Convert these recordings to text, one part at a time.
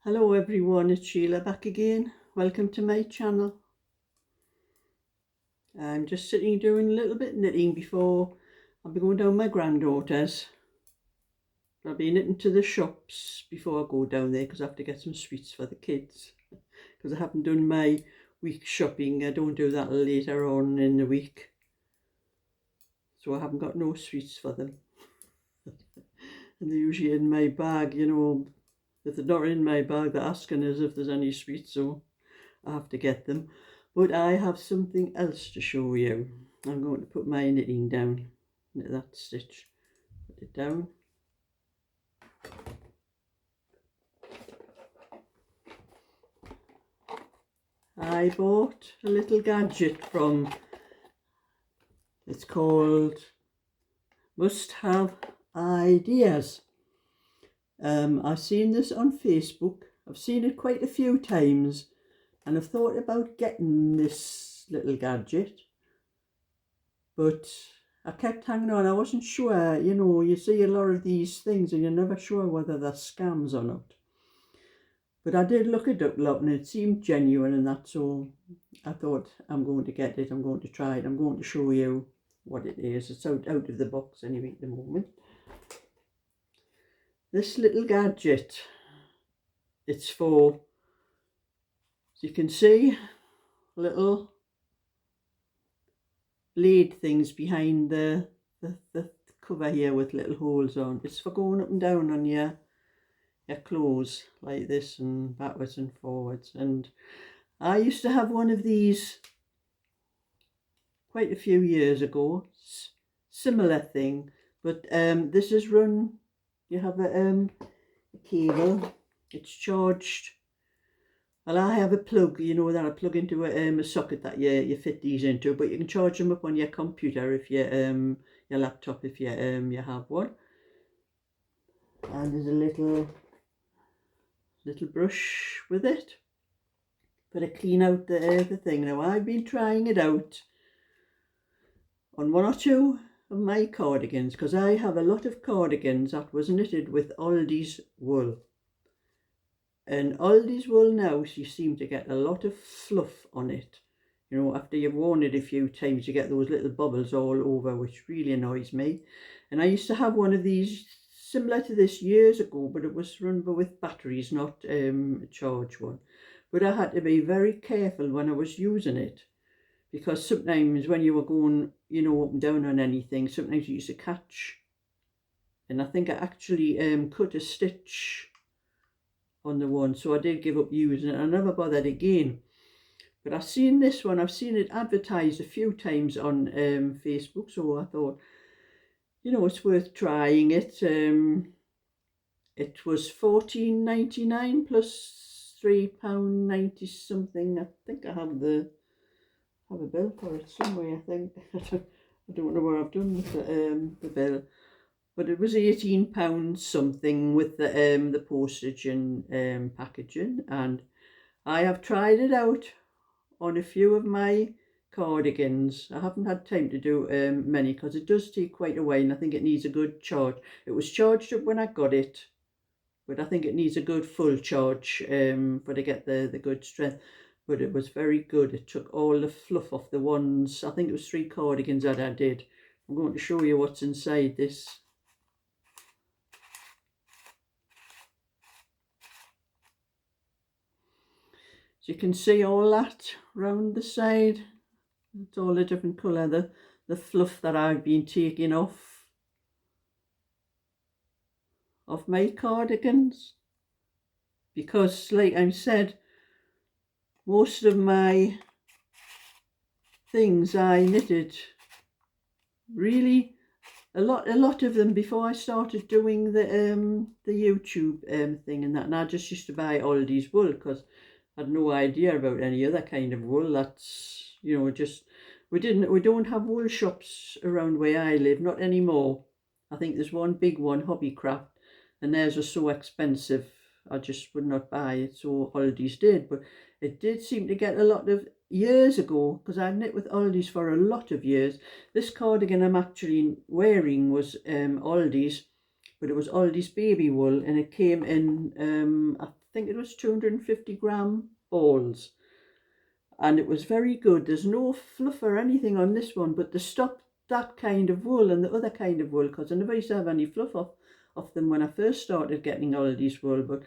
Hello everyone, it's Sheila back again. Welcome to my channel. I'm just sitting doing a little bit of knitting before I'll be going down my granddaughter's. I'll be knitting to the shops before I go down there because I have to get some sweets for the kids. Because I haven't done my week shopping, I don't do that later on in the week. So I haven't got no sweets for them. And they're usually in my bag, you know. If they're not in my bag, they're asking us if there's any sweets, so I have to get them. But I have something else to show you. I'm going to put my knitting down. Knit that stitch. Put it down. I bought a little gadget from, it's called Must Have Ideas. I've seen this on Facebook. I've seen it quite a few times. And I've thought about getting this little gadget, but I kept hanging on. I wasn't sure, you know, you see a lot of these things and you're never sure whether they're scams or not. But I did look it up a lot and it seemed genuine and that, so I thought I'm going to get it, I'm going to try it, I'm going to show you what it is. It's out of the box anyway at the moment. This little gadget, it's for, as you can see, little blade things behind the cover here with little holes on. It's for going up and down on your clothes like this and backwards and forwards. And I used to have one of these quite a few years ago, similar thing, but this is run, you have a cable, it's charged. Well, I have a plug, you know, that I plug into a socket that you fit these into, but you can charge them up on your computer if you your laptop if you have one. And there's a little brush with it for to clean out the thing. Now I've been trying it out on one or two of my cardigans because I have a lot of cardigans that was knitted with Aldi's wool. And Aldi's wool now, you seem to get a lot of fluff on it. You know, after you've worn it a few times, you get those little bubbles all over, which really annoys me. And I used to have one of these similar to this years ago, but it was run with batteries, not a charged one. But I had to be very careful when I was using it, because sometimes when you were going, you know, up and down on anything, sometimes you used to catch. And I think I actually cut a stitch on the one, so I did give up using it. I never bothered again. But I've seen this one, I've seen it advertised a few times on Facebook, so I thought, you know, it's worth trying it. It was $14.99 plus £3.90 something. I think I have a bill for it somewhere, I think. I don't know where I've done with the bill. But it was £18 something with the postage and packaging. And I have tried it out on a few of my cardigans. I haven't had time to do many because it does take quite a while and I think it needs a good charge. It was charged up when I got it, but I think it needs a good full charge for to get the good strength. But it was very good. It took all the fluff off the ones. I think it was 3 cardigans that I did. I'm going to show you what's inside this. So you can see all that round the side. It's all a different colour, the fluff that I've been taking off of my cardigans. Because like I said, most of my things I knitted, really a lot of them before I started doing the YouTube thing and that, and I just used to buy Aldi's wool because I had no idea about any other kind of wool. That's, you know, just we don't have wool shops around where I live, not anymore. I think there's one big one, Hobbycraft, and theirs was so expensive I just would not buy it, so Aldi's did. But it did seem to get a lot of years ago, because I've knit with Aldi's for a lot of years. This cardigan I'm actually wearing was Aldi's, but it was Aldi's baby wool, and it came in I think it was 250-gram balls. And it was very good. There's no fluff or anything on this one, but to stop that kind of wool and the other kind of wool, because I never used to have any fluff off them when I first started getting Aldi's wool, but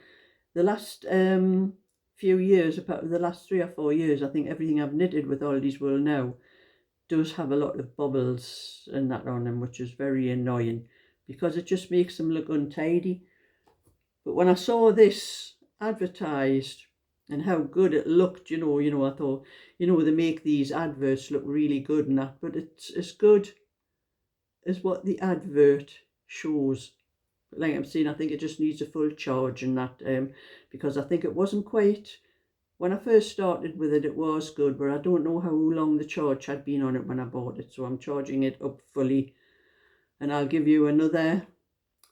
the last few years, about the last 3 or 4 years, I think everything I've knitted with Aldi's wool now does have a lot of bubbles and that on them, which is very annoying because it just makes them look untidy. But when I saw this advertised and how good it looked, you know, I thought, you know, they make these adverts look really good and that, but it's as good as what the advert shows. But like I'm saying, I think it just needs a full charge and that, because I think it wasn't quite, when I first started with it, it was good, but I don't know how long the charge had been on it when I bought it, so I'm charging it up fully, and I'll give you another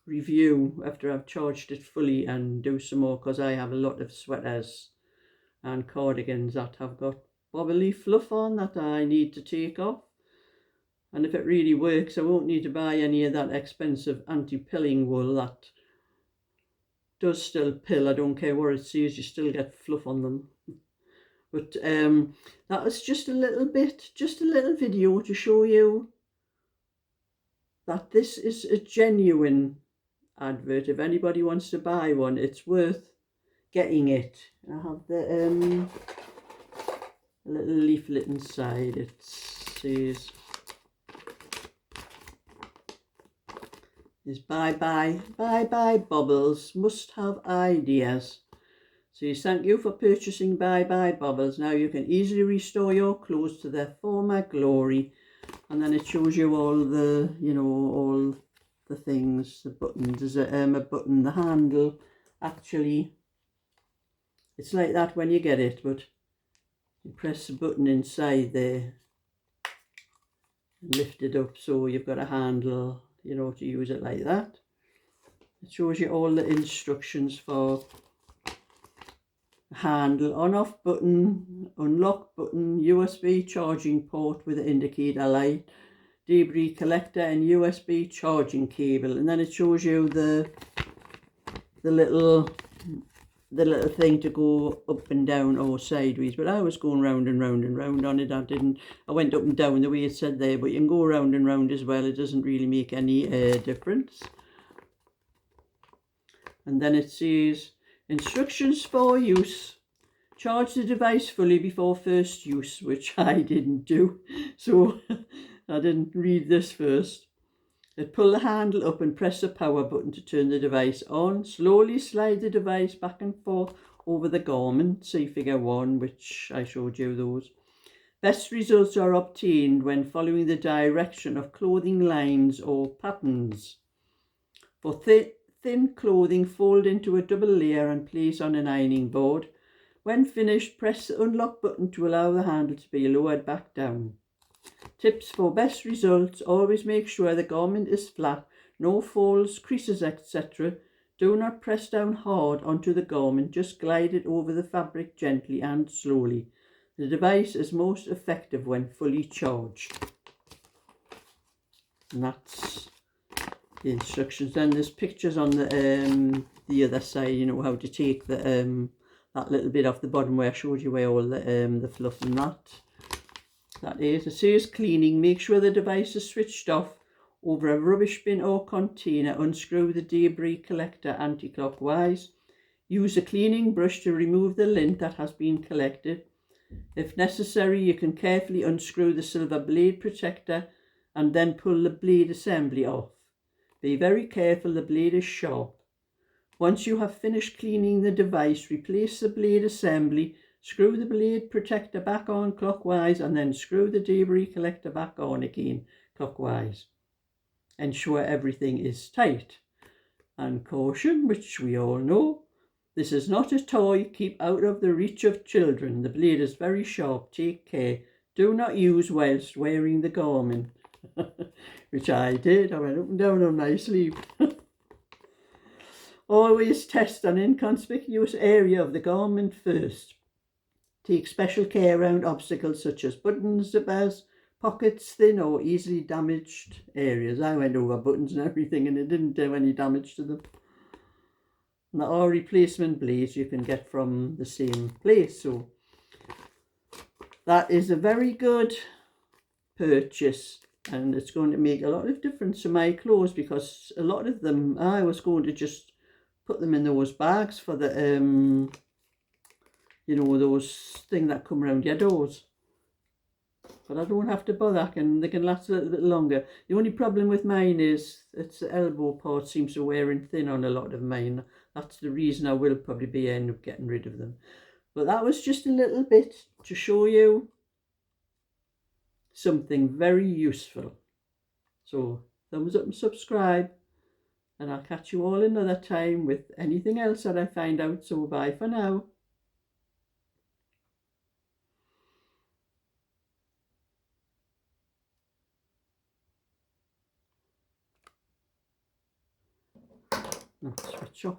review after I've charged it fully and do some more, because I have a lot of sweaters and cardigans that have got bobbly fluff on that I need to take off. And if it really works, I won't need to buy any of that expensive anti-pilling wool that does still pill. I don't care what it says, you still get fluff on them. But that was just a little video to show you that this is a genuine advert. If anybody wants to buy one, it's worth getting it. I have the little leaflet inside. It says, is bye bye Bobbles, must have ideas. Says, thank you for purchasing Bye Bye Bobbles. Now you can easily restore your clothes to their former glory. And then it shows you all the, you know, all the things, the buttons. There's a button, the handle, actually, it's like that when you get it, but you press the button inside there and lift it up, so you've got a handle, you know, to use it like that. It shows you all the instructions for handle, on off button, unlock button, USB charging port with an indicator light, debris collector and USB charging cable. And then it shows you the little thing to go up and down or sideways, but I was going round and round and round on it. I went up and down the way it said there, but you can go round and round as well. It doesn't really make any difference. And then it says, instructions for use. Charge the device fully before first use, which I didn't do, so I didn't read this first. Pull the handle up and press the power button to turn the device on. Slowly slide the device back and forth over the garment. See figure 1, which I showed you those. Best results are obtained when following the direction of clothing lines or patterns. For thin clothing, fold into a double layer and place on an ironing board. When finished, press the unlock button to allow the handle to be lowered back down. Tips for best results: always make sure the garment is flat, no folds, creases, etc. Do not press down hard onto the garment, just glide it over the fabric gently and slowly. The device is most effective when fully charged. And that's the instructions. Then there's pictures on the other side, you know, how to take the that little bit off the bottom where I showed you where all the fluff and that is. It says cleaning. Make sure the device is switched off over a rubbish bin or container. Unscrew the debris collector anti-clockwise. Use a cleaning brush to remove the lint that has been collected. If necessary, you can carefully unscrew the silver blade protector and then pull the blade assembly off. Be very careful, the blade is sharp. Once you have finished cleaning the device, replace the blade assembly, screw the blade protector back on clockwise, and then screw the debris collector back on again clockwise. Ensure everything is tight. And caution, which we all know, this is not a toy. Keep out of the reach of children. The blade is very sharp. Take care. Do not use whilst wearing the garment. Which I did. I went up and down on my sleeve. Always test an inconspicuous area of the garment first. Take special care around obstacles such as buttons, zippers, pockets, thin or easily damaged areas. I went over buttons and everything and it didn't do any damage to them. And that are replacement blades you can get from the same place. So that is a very good purchase, and it's going to make a lot of difference to my clothes, because a lot of them I was going to just put them in those bags for the you know, those thing that come around your doors. But I don't have to bother, they can last a little bit longer. The only problem with mine is its elbow part seems to wearing thin on a lot of mine. That's the reason I will probably end up getting rid of them. But that was just a little bit to show you something very useful. So thumbs up and subscribe, and I'll catch you all another time with anything else that I find out. So bye for now. Now switch off.